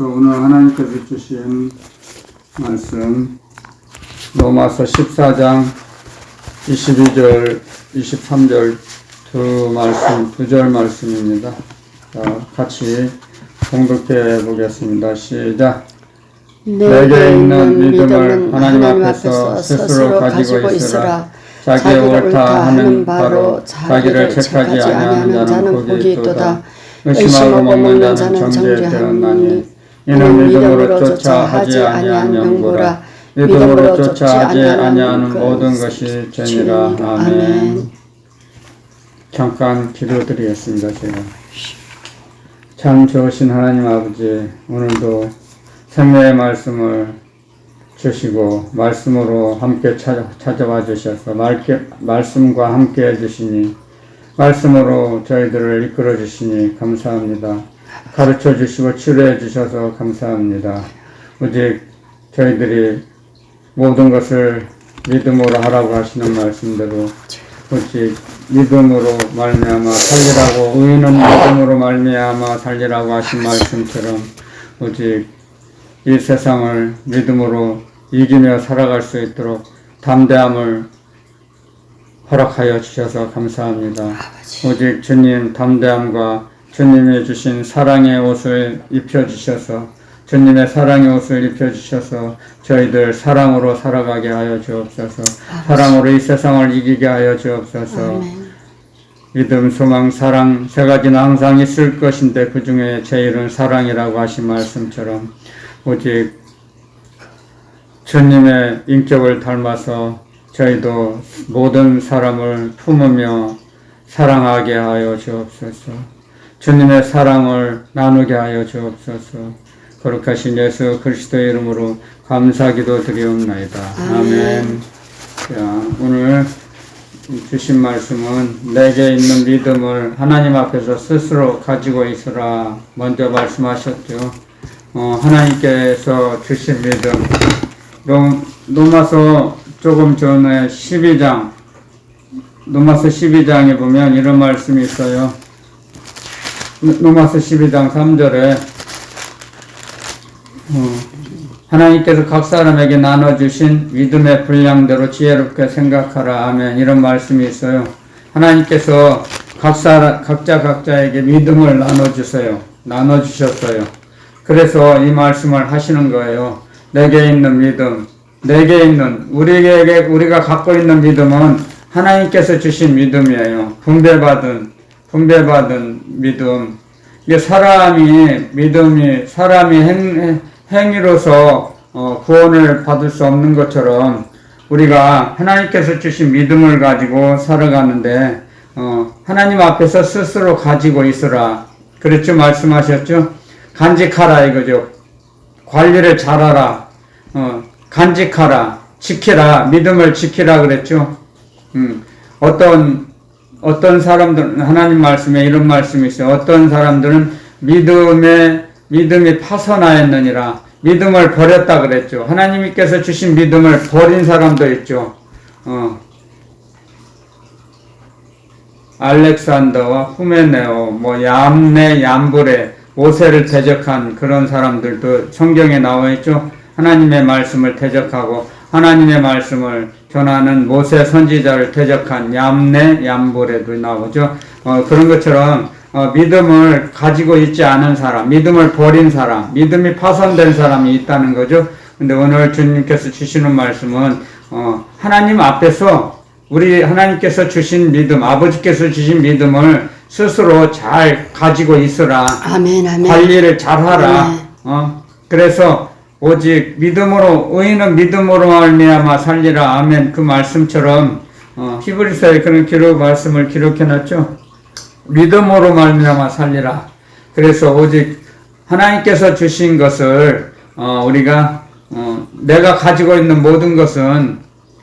오늘 하나님께서 주신 말씀 로마서 14장 22절 23절 두 절 말씀입니다. 자, 같이 봉독해 보겠습니다. 시작. 내게 있는 믿음을 하나님 앞에서 스스로 가지고 있으라. 자기의 옳다 하는 바로 자기를 책하지 아니하는 자는 복이 있도다. 의심하고 먹는 자는 정죄하나니 이는 믿음으로 쫓아 하지 아니한 연고라. 믿음으로 쫓아 하지 아니하는 모든 것이 죄니라. 아멘. 잠깐 기도드리겠습니다. 제가 참 좋으신 하나님 아버지, 오늘도 생명의 말씀을 주시고 말씀으로 함께 찾아와 주셔서 말씀과 함께 해주시니 말씀으로 저희들을 이끌어 주시니 감사합니다. 가르쳐 주시고 치료해 주셔서 감사합니다. 오직 저희들이 모든 것을 믿음으로 하라고 하시는 말씀대로 오직 믿음으로 말미암아 살리라고, 의인은 믿음으로 말미암아 살리라고 하신 말씀처럼 오직 이 세상을 믿음으로 이기며 살아갈 수 있도록 담대함을 허락하여 주셔서 감사합니다. 오직 주님 담대함과 주님이 주신 사랑의 옷을 입혀주셔서, 주님의 사랑의 옷을 입혀주셔서 저희들 사랑으로 살아가게 하여 주옵소서. 사랑으로 이 세상을 이기게 하여 주옵소서. 믿음, 소망, 사랑 세 가지는 항상 있을 것인데 그 중에 제일은 사랑이라고 하신 말씀처럼 오직 주님의 인격을 닮아서 저희도 모든 사람을 품으며 사랑하게 하여 주옵소서. 주님의 사랑을 나누게 하여 주옵소서. 거룩하신 예수 그리스도의 이름으로 감사기도 드리옵나이다. 아멘. 자, 오늘 주신 말씀은 내게 있는 믿음을 하나님 앞에서 스스로 가지고 있으라 먼저 말씀하셨죠. 하나님께서 주신 믿음, 로마서 조금 전에 12장, 로마서 12장에 보면 이런 말씀이 있어요. 로마서 12장 3절에 하나님께서 각 사람에게 나눠주신 믿음의 분량대로 지혜롭게 생각하라. 아멘. 이런 말씀이 있어요. 하나님께서 각자에게 믿음을 나눠주셨어요. 그래서 이 말씀을 하시는 거예요. 내게 있는 믿음, 우리가 갖고 있는 믿음은 하나님께서 주신 믿음이에요. 분배받은 믿음. 이게 사람이 행위로서 구원을 받을 수 없는 것처럼 우리가 하나님께서 주신 믿음을 가지고 살아가는데 하나님 앞에서 스스로 가지고 있으라. 그렇죠? 말씀하셨죠? 간직하라 이거죠. 관리를 잘하라. 간직하라. 지키라. 믿음을 지키라 그랬죠? 어떤 사람들은 하나님 말씀에 이런 말씀이 있어요. 어떤 사람들은 믿음이 파선하였느니라. 믿음을 버렸다 그랬죠. 하나님께서 주신 믿음을 버린 사람도 있죠. 알렉산더와 후메네오, 얌네, 얌브레, 모세를 대적한 그런 사람들도 성경에 나와 있죠. 하나님의 말씀을 대적하고 하나님의 말씀을 전하는 모세 선지자를 대적한 얌네, 얌브레도 나오죠. 그런 것처럼 믿음을 가지고 있지 않은 사람, 믿음을 버린 사람, 믿음이 파손된 사람이 있다는 거죠. 근데 오늘 주님께서 주시는 말씀은 하나님 앞에서 하나님께서 주신 믿음, 아버지께서 주신 믿음을 스스로 잘 가지고 있으라. 아멘, 아멘. 관리를 잘하라. 그래서 오직 믿음으로, 의인은 믿음으로 말미암아 살리라. 아멘. 그 말씀처럼 히브리서에 그런 말씀을 기록해놨죠. 믿음으로 말미암아 살리라. 그래서 오직 하나님께서 주신 것을 우리가 내가 가지고 있는 모든 것은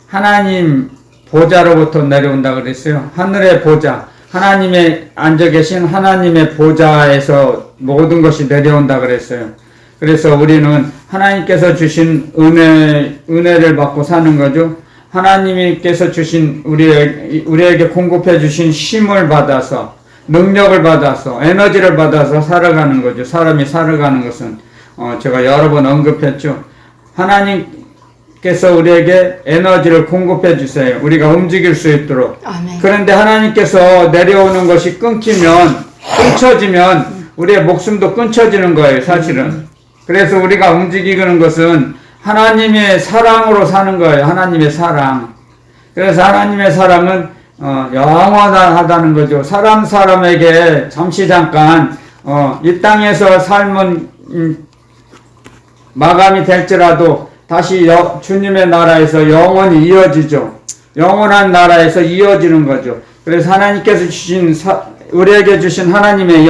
하나님 보좌로부터 내려온다 그랬어요. 하늘의 보좌, 하나님의 앉아 계신 하나님의 보좌에서 모든 것이 내려온다 그랬어요. 그래서 우리는 하나님께서 주신 은혜를 받고 사는 거죠. 하나님께서 주신 우리에게 공급해 주신 힘을 받아서, 능력을 받아서, 에너지를 받아서 살아가는 거죠. 사람이 살아가는 것은 제가 여러 번 언급했죠. 하나님께서 우리에게 에너지를 공급해 주세요. 우리가 움직일 수 있도록. 아멘. 그런데 하나님께서 내려오는 것이 끊겨지면 우리의 목숨도 끊겨지는 거예요, 사실은. 그래서 우리가 움직이는 것은 하나님의 사랑으로 사는 거예요. 하나님의 사랑. 그래서 하나님의 사랑은 영원하다는 거죠. 사람에게 잠시 잠깐 이 땅에서 삶은 마감이 될지라도 다시 주님의 나라에서 영원히 이어지죠. 영원한 나라에서 이어지는 거죠. 그래서 하나님께서 주신 우리에게 주신 하나님의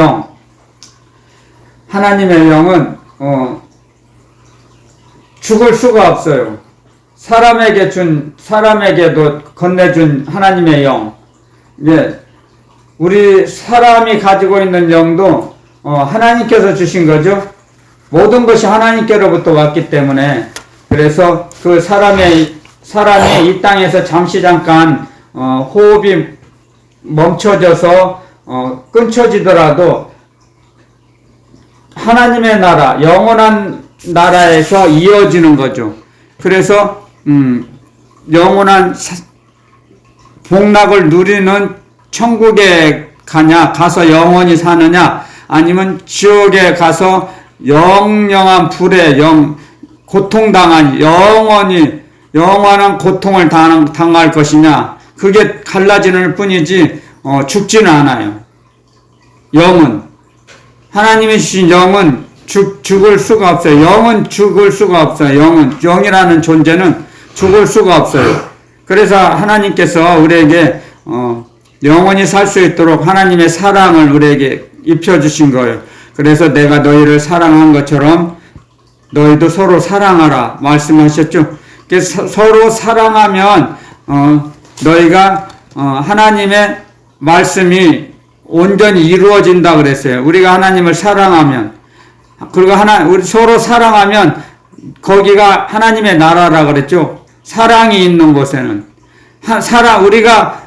영은 죽을 수가 없어요. 사람에게도 건네준 하나님의 영. 예. 우리 사람이 가지고 있는 영도 하나님께서 주신 거죠. 모든 것이 하나님께로부터 왔기 때문에, 그래서 그 사람이 이 땅에서 잠시 잠깐 호흡이 멈춰져서 끊쳐지더라도 하나님의 나라, 영원한 나라에서 이어지는 거죠. 그래서 영원한 복락을 누리는 천국에 가서 영원히 사느냐, 아니면 지옥에 가서 영영한 불에 고통당한 영원한 고통을 당할 것이냐, 그게 갈라지는 뿐이지 죽지는 않아요. 영은, 하나님이 주신 영은 죽을 수가 없어요. 영은 죽을 수가 없어요. 영이라는 존재는 죽을 수가 없어요. 그래서 하나님께서 우리에게 영원히 살 수 있도록 하나님의 사랑을 우리에게 입혀주신 거예요. 그래서 내가 너희를 사랑한 것처럼 너희도 서로 사랑하라 말씀하셨죠. 그래서 서로 사랑하면 너희가 하나님의 말씀이 온전히 이루어진다 그랬어요. 우리가 하나님을 사랑하면, 그리고 우리 서로 사랑하면 거기가 하나님의 나라라 그랬죠. 사랑이 있는 곳에는 우리가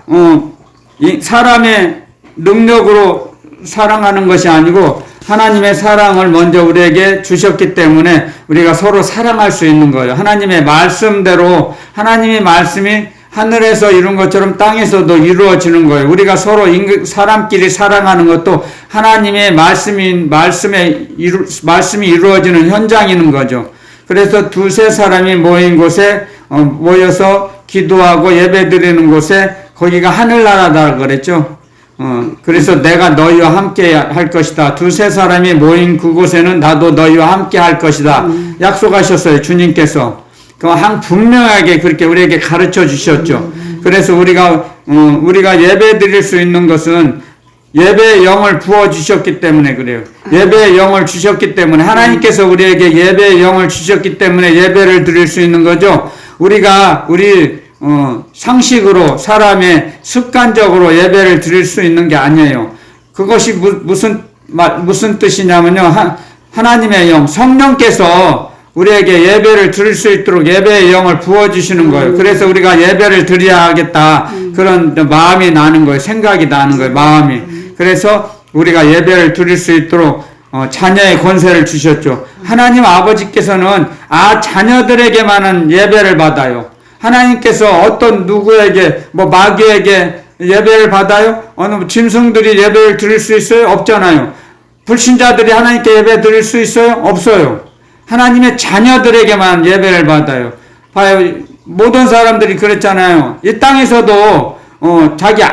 사람의 능력으로 사랑하는 것이 아니고 하나님의 사랑을 먼저 우리에게 주셨기 때문에 우리가 서로 사랑할 수 있는 거예요. 하나님의 말씀대로, 하나님의 말씀이 하늘에서 이룬 것처럼 땅에서도 이루어지는 거예요. 우리가 서로 사람끼리 사랑하는 것도 하나님의 말씀이 이루어지는 현장이는 거죠. 그래서 두세 사람이 모인 곳에 모여서 기도하고 예배드리는 곳에 거기가 하늘나라다 그랬죠. 그래서 내가 너희와 함께 할 것이다. 두세 사람이 모인 그곳에는 나도 너희와 함께 할 것이다. 약속하셨어요, 주님께서. 분명하게 그렇게 우리에게 가르쳐 주셨죠. 그래서 우리가 예배 드릴 수 있는 것은 예배의 영을 부어 주셨기 때문에 그래요. 예배의 영을 주셨기 때문에, 하나님께서 우리에게 예배의 영을 주셨기 때문에 예배를 드릴 수 있는 거죠. 우리 상식으로 사람의 습관적으로 예배를 드릴 수 있는 게 아니에요. 그것이 무슨 뜻이냐면요. 하나님의 영, 성령께서 우리에게 예배를 드릴 수 있도록 예배의 영을 부어주시는 거예요. 그래서 우리가 예배를 드려야 하겠다. 그런 마음이 나는 거예요. 생각이 나는 거예요. 마음이. 그래서 우리가 예배를 드릴 수 있도록 자녀의 권세를 주셨죠. 하나님 아버지께서는 자녀들에게만은 예배를 받아요. 하나님께서 어떤 누구에게, 마귀에게 예배를 받아요? 어느 짐승들이 예배를 드릴 수 있어요? 없잖아요. 불신자들이 하나님께 예배 드릴 수 있어요? 없어요. 하나님의 자녀들에게만 예배를 받아요. 봐요. 모든 사람들이 그랬잖아요. 이 땅에서도 자기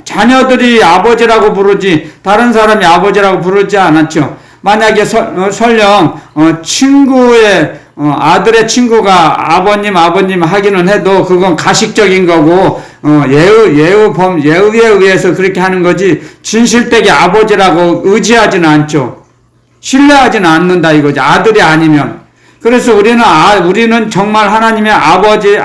자녀들이 아버지라고 부르지 다른 사람이 아버지라고 부르지 않았죠. 만약에 설령 친구의 아들의 친구가 아버님 하기는 해도 그건 가식적인 거고 예의에 의해서 그렇게 하는 거지, 진실되게 아버지라고 의지하지는 않죠. 신뢰하지는 않는다 이거지, 아들이 아니면. 그래서 우리는 정말 하나님 아버지의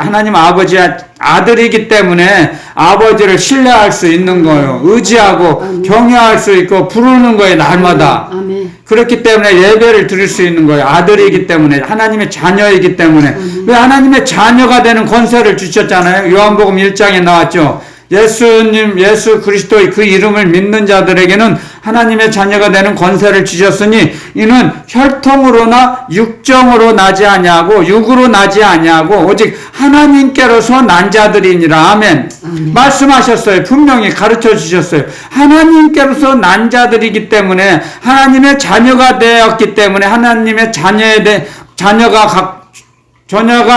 아들이기 때문에 아버지를 신뢰할 수 있는 거예요. 의지하고 아멘. 경외할 수 있고 부르는 거예요, 날마다. 아멘. 그렇기 때문에 예배를 드릴 수 있는 거예요. 아들이기 때문에, 하나님의 자녀이기 때문에. 아멘. 왜 하나님의 자녀가 되는 권세를 주셨잖아요. 요한복음 1장에 나왔죠. 예수 그리스도의 그 이름을 믿는 자들에게는 하나님의 자녀가 되는 권세를 주셨으니 이는 혈통으로나 육정으로 나지 아니하고 육으로 나지 아니하고 오직 하나님께로서 난 자들이니라. 아멘. 말씀하셨어요. 분명히 가르쳐 주셨어요. 하나님께로서 난 자들이기 때문에 하나님의 자녀가 되었기 때문에 하나님의 자녀가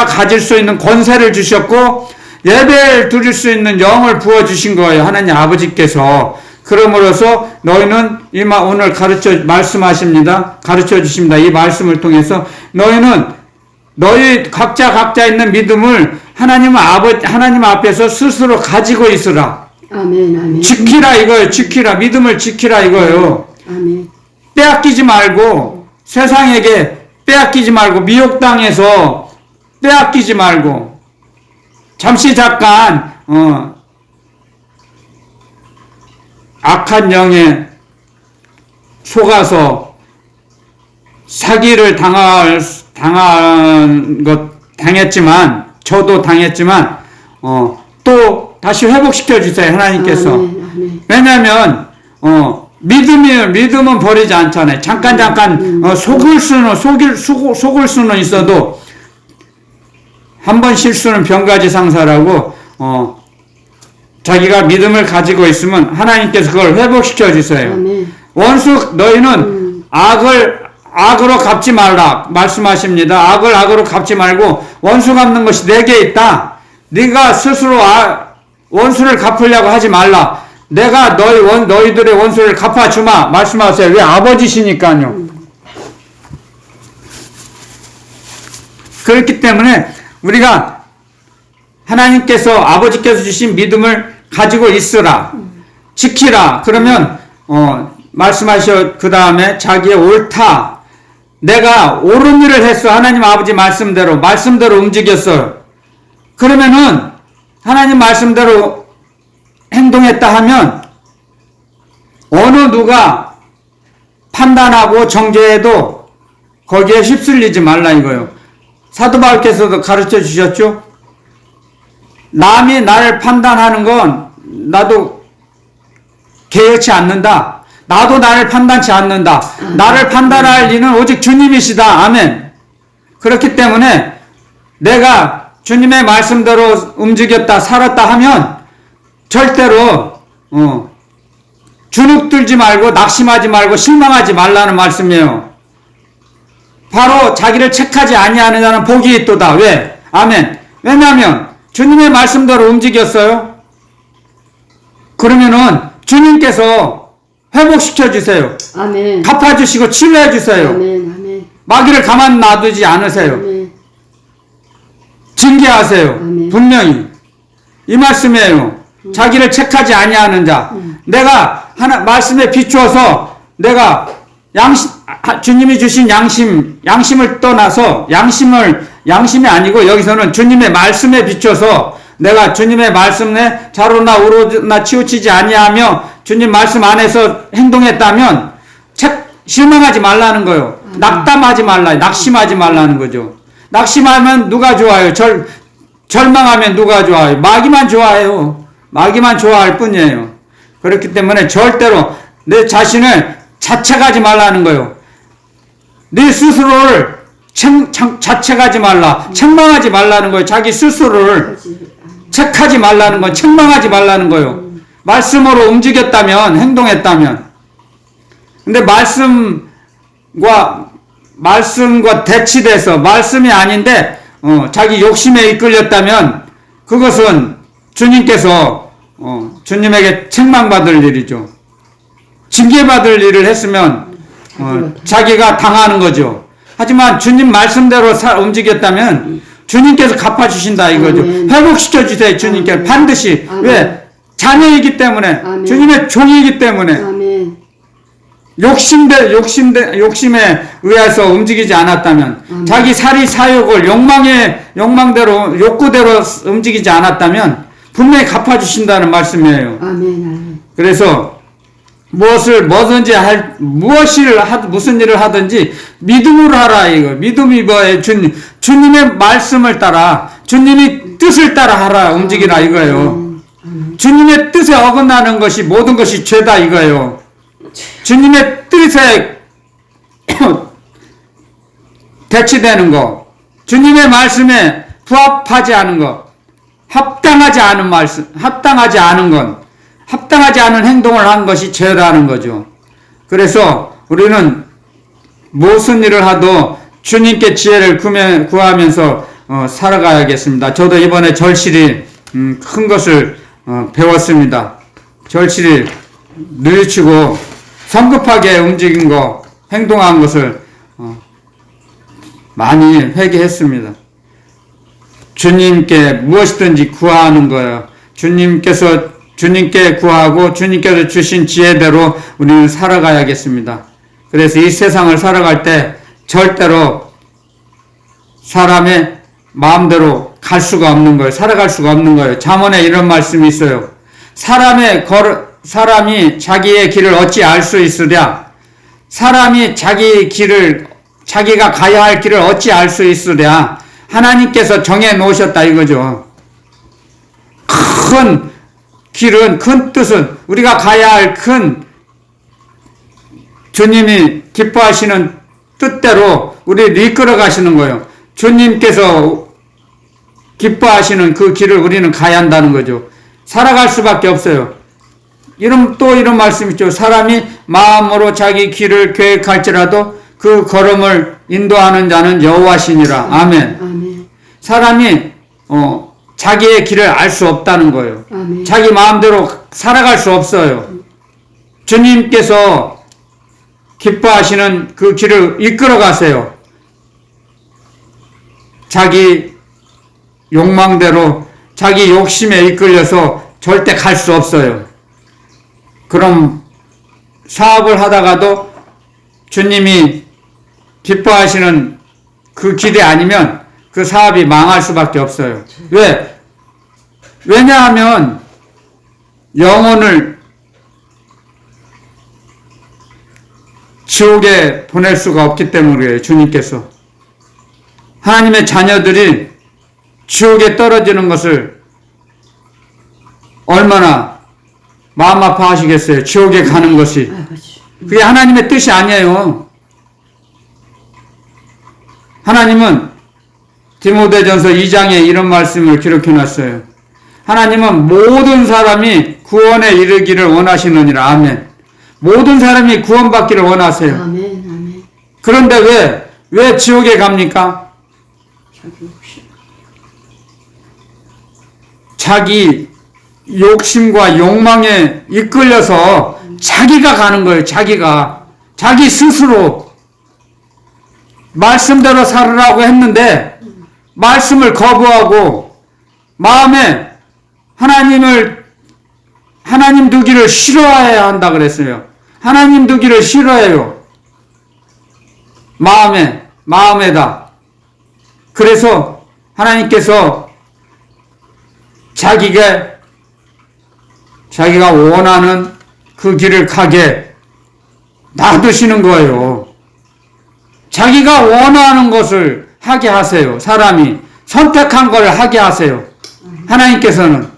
가질 수 있는 권세를 주셨고 예배를 드릴 수 있는 영을 부어주신 거예요. 하나님 아버지께서. 그러므로서 너희는 오늘 말씀하십니다. 가르쳐 주십니다. 이 말씀을 통해서 너희 각자 있는 믿음을 하나님 앞에서 스스로 가지고 있으라. 아멘, 아멘. 지키라 이거예요. 지키라. 믿음을 지키라 이거예요. 아멘. 빼앗기지 말고, 세상에게 빼앗기지 말고, 미혹당해서 빼앗기지 말고, 잠시 잠깐 악한 영에 속아서 사기를 당했지만 저도 당했지만 또 다시 회복시켜 주세요. 하나님께서. 아멘. 왜냐하면 믿음은 버리지 않잖아요. 잠깐 속을 수는 있어도 한 번 실수는 병가지 상사라고 자기가 믿음을 가지고 있으면 하나님께서 그걸 회복시켜 주세요. 아멘. 원수 너희는 악으로 갚지 말라 말씀하십니다. 악으로 갚지 말고 원수 갚는 것이 내게 있다. 네가 스스로 원수를 갚으려고 하지 말라. 내가 너희들의 원수를 갚아주마 말씀하세요. 왜? 아버지시니까요. 그렇기 때문에 우리가 아버지께서 주신 믿음을 가지고 있으라. 지키라. 그러면 말씀하셔. 그 다음에 자기의 옳다. 내가 옳은 일을 했어. 하나님 아버지 말씀대로 움직였어요. 그러면은 하나님 말씀대로 행동했다 하면 어느 누가 판단하고 정죄해도 거기에 휩쓸리지 말라 이거예요. 사도 바울께서도 가르쳐 주셨죠. 남이 나를 판단하는 건 나도 개의치 않는다. 나도 나를 판단치 않는다. 나를 판단할 이는 오직 주님이시다. 아멘. 그렇기 때문에 내가 주님의 말씀대로 움직였다 살았다 하면 절대로 주눅들지 말고 낙심하지 말고 실망하지 말라는 말씀이에요. 바로 자기를 책하지 아니하는 자는 복이 있도다. 왜? 아멘. 왜냐하면 주님의 말씀대로 움직였어요. 그러면은 주님께서 회복시켜 주세요. 아멘. 갚아주시고 치료해 주세요. 아멘. 아멘. 마귀를 가만 놔두지 않으세요. 아멘. 징계하세요. 아멘. 분명히 이 말씀이에요. 자기를 책하지 아니하는 자. 내가 말씀에 비추어서 내가 주님이 주신 양심을 떠나서 양심이 아니고 여기서는 주님의 말씀에 비춰서 내가 주님의 말씀에 좌로나 우로나 치우치지 아니하며 주님 말씀 안에서 행동했다면 실망하지 말라는 거예요. 낙담하지 말라, 낙심하지 말라는 거죠. 낙심하면 누가 좋아요? 절망하면 누가 좋아요? 마귀만 좋아해요. 마귀만 좋아할 뿐이에요. 그렇기 때문에 절대로 내 자신을 자책하지 말라는 거예요. 네 스스로를 자책하지 말라, 책망하지 말라는 거예요. 자기 스스로를 책하지 말라는 건 책망하지 말라는 거예요. 말씀으로 움직였다면, 행동했다면. 근데 말씀과 대치돼서 말씀이 아닌데 자기 욕심에 이끌렸다면 그것은 주님께서 주님에게 책망받을 일이죠. 징계받을 일을 했으면 자기가 당하는 거죠. 하지만 주님 말씀대로 움직였다면 주님께서 갚아주신다 이거죠. 회복시켜 주세요. 주님께서 반드시. 왜? 자녀이기 때문에. 아멘. 주님의 종이기 때문에. 아멘. 욕심에 의해서 움직이지 않았다면, 자기 사욕을 욕망대로, 욕구대로 움직이지 않았다면, 분명히 갚아주신다는 말씀이에요. 아멘. 그래서, 무슨 일을 하든지, 믿음으로 하라, 이거. 믿음이 뭐예요? 주님의 말씀을 따라, 주님의 뜻을 따라 하라, 움직이라, 이거예요. 주님의 뜻에 어긋나는 것이 모든 것이 죄다 이거예요. 주님의 뜻에 대치되는 거, 주님의 말씀에 부합하지 않은 것, 합당하지 않은 말씀, 합당하지 않은 행동을 한 것이 죄라는 거죠. 그래서 우리는 무슨 일을 하도 주님께 지혜를 구하면서 살아가야겠습니다. 저도 이번에 절실히 큰 것을 배웠습니다. 절실히 뉘우치고 성급하게 움직인 거, 행동한 것을 많이 회개했습니다. 주님께 무엇이든지 구하는 거예요. 주님께 구하고 주님께서 주신 지혜대로 우리는 살아가야겠습니다. 그래서 이 세상을 살아갈 때 절대로 사람의 마음대로 갈 수가 없는 거예요. 살아갈 수가 없는 거예요. 잠언에 이런 말씀이 있어요. 사람이 자기의 길을 어찌 알 수 있으랴? 사람이 자기가 가야 할 길을 어찌 알 수 있으랴? 하나님께서 정해 놓으셨다 이거죠. 큰 길은, 큰 뜻은, 우리가 가야 할 큰 주님이 기뻐하시는 뜻대로 우리를 이끌어 가시는 거예요. 주님께서 기뻐하시는 그 길을 우리는 가야 한다는 거죠. 살아갈 수밖에 없어요. 이런 말씀 있죠. 사람이 마음으로 자기 길을 계획할지라도 그 걸음을 인도하는 자는 여호와시니라. 아멘. 아멘. 사람이 자기의 길을 알 수 없다는 거예요. 아멘. 자기 마음대로 살아갈 수 없어요. 주님께서 기뻐하시는 그 길을 이끌어 가세요. 자기 욕망대로, 자기 욕심에 이끌려서 절대 갈 수 없어요. 그럼 사업을 하다가도 주님이 기뻐하시는 그 길이 아니면 그 사업이 망할 수밖에 없어요. 왜냐하면 영혼을 지옥에 보낼 수가 없기 때문이에요. 주님께서. 하나님의 자녀들이 지옥에 떨어지는 것을 얼마나 마음 아파하시겠어요. 지옥에 가는 것이. 그게 하나님의 뜻이 아니에요. 하나님은 디모데전서 2장에 이런 말씀을 기록해 놨어요. 하나님은 모든 사람이 구원에 이르기를 원하시느니라. 아멘. 모든 사람이 구원받기를 원하세요. 아멘. 아멘. 그런데 왜 지옥에 갑니까? 자기 욕심과 욕망에 이끌려서 자기가 가는 거예요. 자기 스스로 말씀대로 살으라고 했는데 말씀을 거부하고 마음에 하나님 두기를 싫어해야 한다 그랬어요. 하나님 두기를 싫어해요. 마음에다. 그래서 하나님께서 자기가 원하는 그 길을 가게 놔두시는 거예요. 자기가 원하는 것을 하게 하세요. 사람이 선택한 걸 하게 하세요. 하나님께서는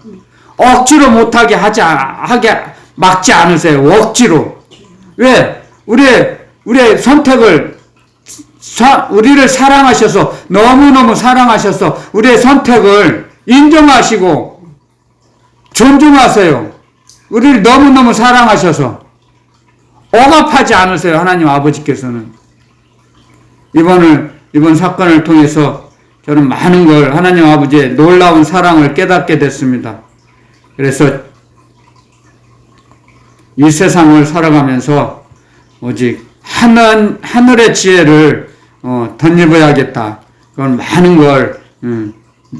억지로 못하게 막지 않으세요. 억지로. 왜? 우리의 선택을 우리를 사랑하셔서, 너무너무 사랑하셔서 우리의 선택을 인정하시고 존중하세요. 우리를 너무너무 사랑하셔서 억압하지 않으세요. 하나님 아버지께서는. 이번 사건을 통해서 저는 많은 걸, 하나님 아버지의 놀라운 사랑을 깨닫게 됐습니다. 그래서 이 세상을 살아가면서 오직 하늘의 지혜를 덧입어야겠다. 그건 많은 걸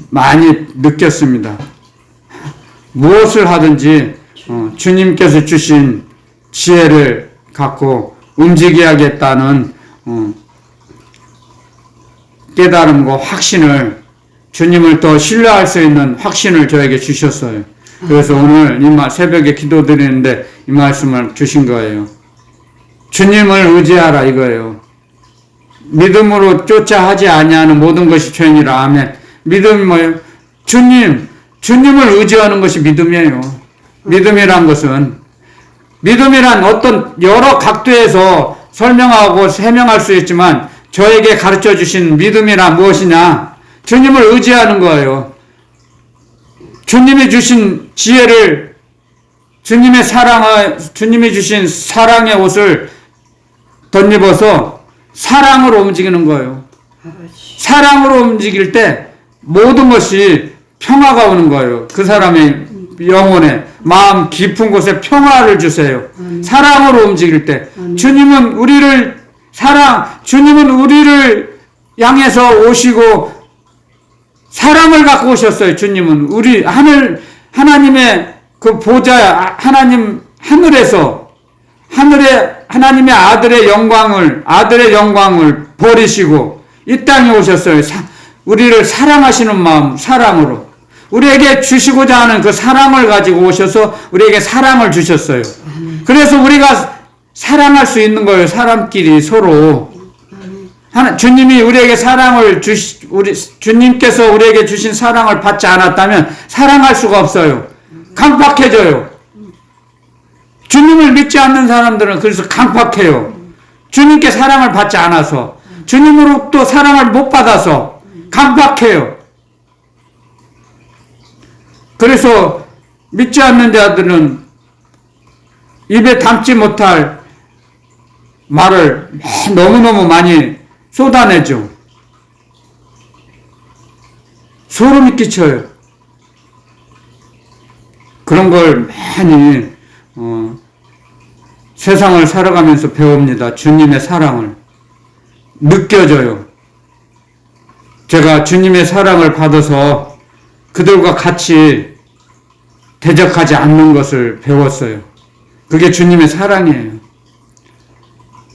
많이 느꼈습니다. 무엇을 하든지 주님께서 주신 지혜를 갖고 움직여야겠다는 깨달음과 확신을, 주님을 더 신뢰할 수 있는 확신을 저에게 주셨어요. 그래서 오늘 새벽에 기도드리는데 이 말씀을 주신 거예요. 주님을 의지하라 이거예요. 믿음으로 쫓아 하지 아니하는 모든 것이 죄니라. 아멘. 믿음이 뭐예요? 주님을 의지하는 것이 믿음이에요. 믿음이란 것은, 믿음이란 어떤 여러 각도에서 설명하고 해명할 수 있지만 저에게 가르쳐 주신 믿음이란 무엇이냐? 주님을 의지하는 거예요. 주님이 주신 지혜를, 주님이 주신 사랑의 옷을 덧입어서 사랑으로 움직이는 거예요. 아버지. 사랑으로 움직일 때 모든 것이 평화가 오는 거예요. 그 사람의 영혼에, 마음 깊은 곳에 평화를 주세요. 사랑으로 움직일 때. 주님은 우리를 향해서 오시고 사랑을 갖고 오셨어요. 주님은 하나님의 그 보좌, 하늘에서 하나님의 아들의 영광을 버리시고 이 땅에 오셨어요. 우리를 사랑하시는 마음, 사랑으로. 우리에게 주시고자 하는 그 사랑을 가지고 오셔서 우리에게 사랑을 주셨어요. 그래서 우리가 사랑할 수 있는 거예요. 사람끼리 서로. 주님이 우리에게 주님께서 우리에게 주신 사랑을 받지 않았다면 사랑할 수가 없어요. 강팍해져요. 주님을 믿지 않는 사람들은 그래서 강팍해요. 주님께 사랑을 받지 않아서, 주님으로부터 사랑을 못 받아서 강팍해요. 그래서 믿지 않는 자들은 입에 담지 못할 말을 너무너무 많이 쏟아내죠. 소름이 끼쳐요. 그런 걸 많이 세상을 살아가면서 배웁니다. 주님의 사랑을 느껴져요. 제가 주님의 사랑을 받아서 그들과 같이 대적하지 않는 것을 배웠어요. 그게 주님의 사랑이에요.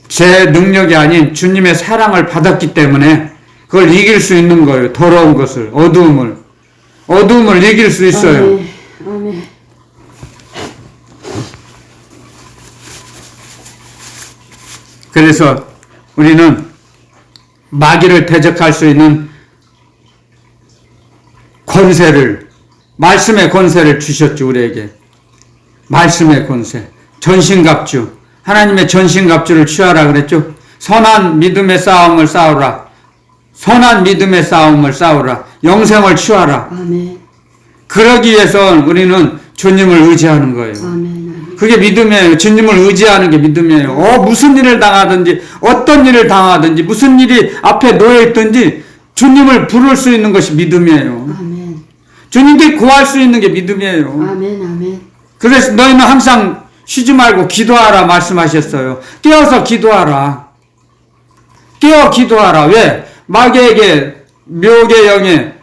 제 능력이 아닌 주님의 사랑을 받았기 때문에 그걸 이길 수 있는 거예요. 더러운 것을, 어두움을 이길 수 있어요. 아멘. 그래서 우리는 마귀를 대적할 수 있는 말씀의 권세를 주셨죠, 우리에게. 말씀의 권세. 전신갑주. 하나님의 전신갑주를 취하라 그랬죠. 선한 믿음의 싸움을 싸우라. 선한 믿음의 싸움을 싸우라. 영생을 취하라. 아멘. 그러기 위해서 우리는 주님을 의지하는 거예요. 아멘. 그게 믿음이에요. 주님을 의지하는 게 믿음이에요. 무슨 일을 당하든지, 어떤 일을 당하든지, 무슨 일이 앞에 놓여있든지 주님을 부를 수 있는 것이 믿음이에요. 아멘. 주님께 구할 수 있는 게 믿음이에요. 아멘. 그래서 너희는 항상 쉬지 말고 기도하라 말씀하셨어요. 깨어서 기도하라. 깨어 기도하라. 왜? 마귀에게, 미혹의 영에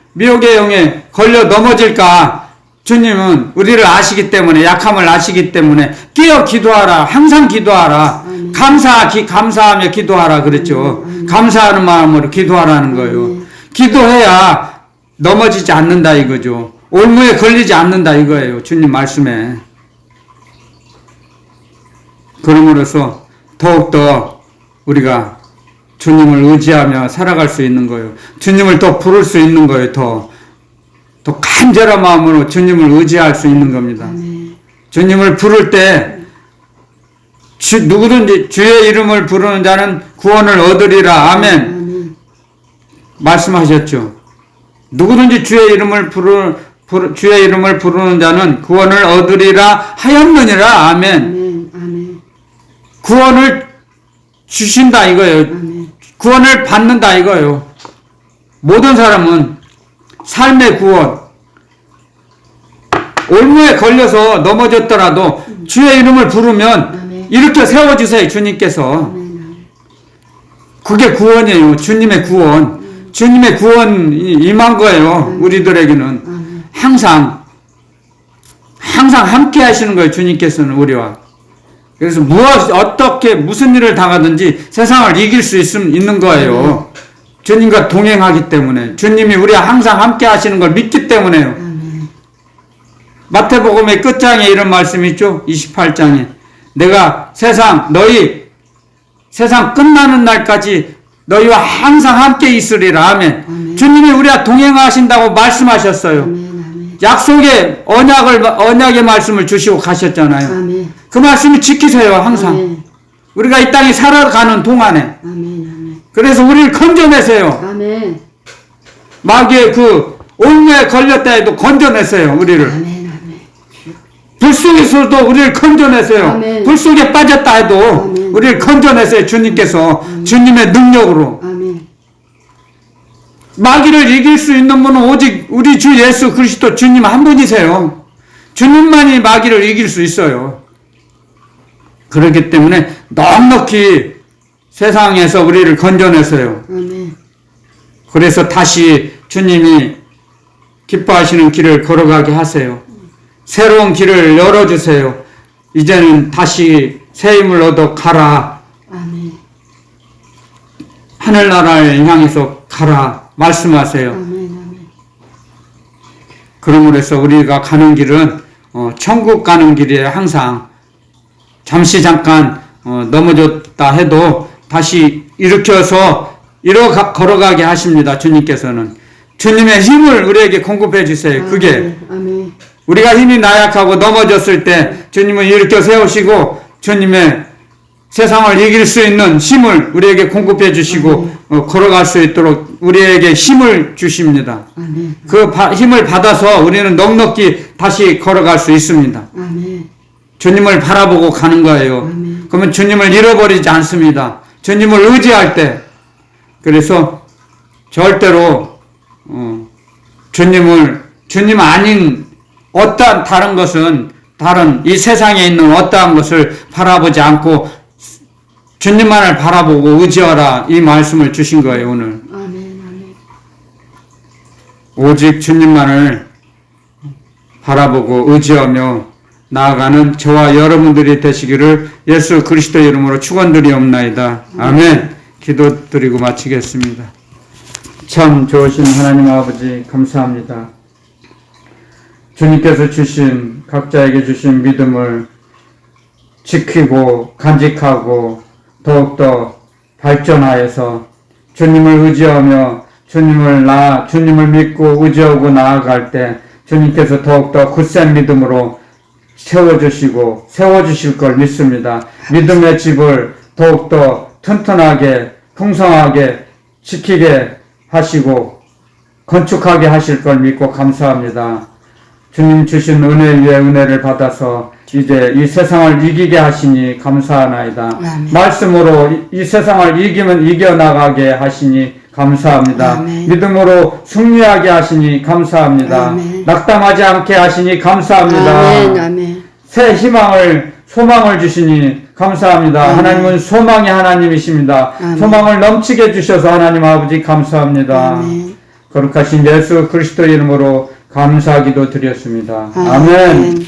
걸려 넘어질까? 주님은 우리를 아시기 때문에, 약함을 아시기 때문에 깨어 기도하라. 항상 기도하라. 감사하며 기도하라 그랬죠. 감사하는 마음으로 기도하라는 거예요. 기도해야 넘어지지 않는다 이거죠. 올무에 걸리지 않는다 이거예요. 주님 말씀에. 그러므로서 더욱더 우리가 주님을 의지하며 살아갈 수 있는 거예요. 주님을 더 부를 수 있는 거예요. 더 간절한 마음으로 주님을 의지할 수 있는 겁니다. 아멘. 주님을 부를 때 누구든지 주의 이름을 부르는 자는 구원을 얻으리라. 아멘. 말씀하셨죠. 누구든지 주의 이름을 부르는 자는 구원을 얻으리라 하였느니라. 아멘. 구원을 주신다 이거예요. 아멘. 구원을 받는다 이거예요. 모든 사람은 삶의 구원, 올무에 걸려서 넘어졌더라도 주의 이름을 부르면 아멘. 일으켜 세워주세요. 주님께서. 그게 구원이에요. 주님의 구원. 주님의 구원이 임한 거예요. 우리들에게는. 항상 함께 하시는 거예요. 주님께서는 우리와. 그래서 무슨 일을 당하든지 세상을 이길 수 있는 거예요. 주님과 동행하기 때문에. 주님이 우리와 항상 함께 하시는 걸 믿기 때문에요. 마태복음의 끝장에 이런 말씀이 있죠. 28장에. 내가 세상 끝나는 날까지 너희와 항상 함께 있으리라. 아멘. 주님이 우리와 동행하신다고 말씀하셨어요. 약속의 언약의 말씀을 주시고 가셨잖아요. 아멘. 그 말씀을 지키세요, 항상. 아멘. 우리가 이 땅에 살아가는 동안에. 아멘. 아멘. 그래서 우리를 건져내세요. 아멘. 마귀의 그 옥매에 걸렸다 해도 건져내세요, 우리를. 아멘. 아멘. 불 속에서도 우리를 건져내세요. 아멘. 불 속에 빠졌다 해도 아멘. 우리를 건져내세요, 주님께서. 주님의 능력으로. 아멘. 마귀를 이길 수 있는 분은 오직 우리 주 예수 그리스도 주님 한 분이세요. 주님만이 마귀를 이길 수 있어요. 그렇기 때문에 넉넉히 세상에서 우리를 건져내세요. 아멘. 그래서 다시 주님이 기뻐하시는 길을 걸어가게 하세요. 새로운 길을 열어주세요. 이제는 다시 새 힘을 얻어 가라. 아멘. 하늘나라를 향해서 가라. 말씀하세요. 아멘. 아멘. 그러므로 해서 우리가 가는 길은 천국 가는 길이에요. 항상 잠시 잠깐 넘어졌다 해도 다시 일으켜서 걸어가게 하십니다. 주님께서는 주님의 힘을 우리에게 공급해 주세요. 그게 아멘. 우리가 힘이 나약하고 넘어졌을 때 주님은 일으켜 세우시고 주님의 세상을 이길 수 있는 힘을 우리에게 공급해 주시고 걸어갈 수 있도록 우리에게 힘을 주십니다. 아멘. 그 힘을 받아서 우리는 넉넉히 다시 걸어갈 수 있습니다. 아멘. 주님을 바라보고 가는 거예요. 아멘. 그러면 주님을 잃어버리지 않습니다. 주님을 의지할 때. 그래서 절대로 주님 아닌 어떠한 다른 것은 다른 이 세상에 있는 어떠한 것을 바라보지 않고 주님만을 바라보고 의지하라 이 말씀을 주신 거예요. 오늘 아멘. 아멘. 오직 주님만을 바라보고 의지하며 나아가는 저와 여러분들이 되시기를 예수 그리스도 이름으로 축원드리옵나이다. 아멘. 기도드리고 마치겠습니다. 참 좋으신 하나님 아버지 감사합니다. 주님께서 주신 각자에게 주신 믿음을 지키고 간직하고 더욱더 발전하여서 주님을 의지하며 주님을 믿고 의지하고 나아갈 때 주님께서 더욱더 굳센 믿음으로 세워주시고 세워주실 걸 믿습니다. 믿음의 집을 더욱더 튼튼하게 풍성하게 지키게 하시고 건축하게 하실 걸 믿고 감사합니다. 주님 주신 은혜 위에 은혜를 받아서 이제 이 세상을 이기게 하시니 감사하나이다. 아멘. 말씀으로 이 세상을 이겨나가게 하시니 감사합니다. 아멘. 믿음으로 승리하게 하시니 감사합니다. 아멘. 낙담하지 않게 하시니 감사합니다. 아멘. 아멘. 새 소망을 주시니 감사합니다. 아멘. 하나님은 소망의 하나님이십니다. 아멘. 소망을 넘치게 주셔서 하나님 아버지 감사합니다. 아멘. 거룩하신 예수 그리스도 이름으로 감사기도 드렸습니다. 아멘. 아멘.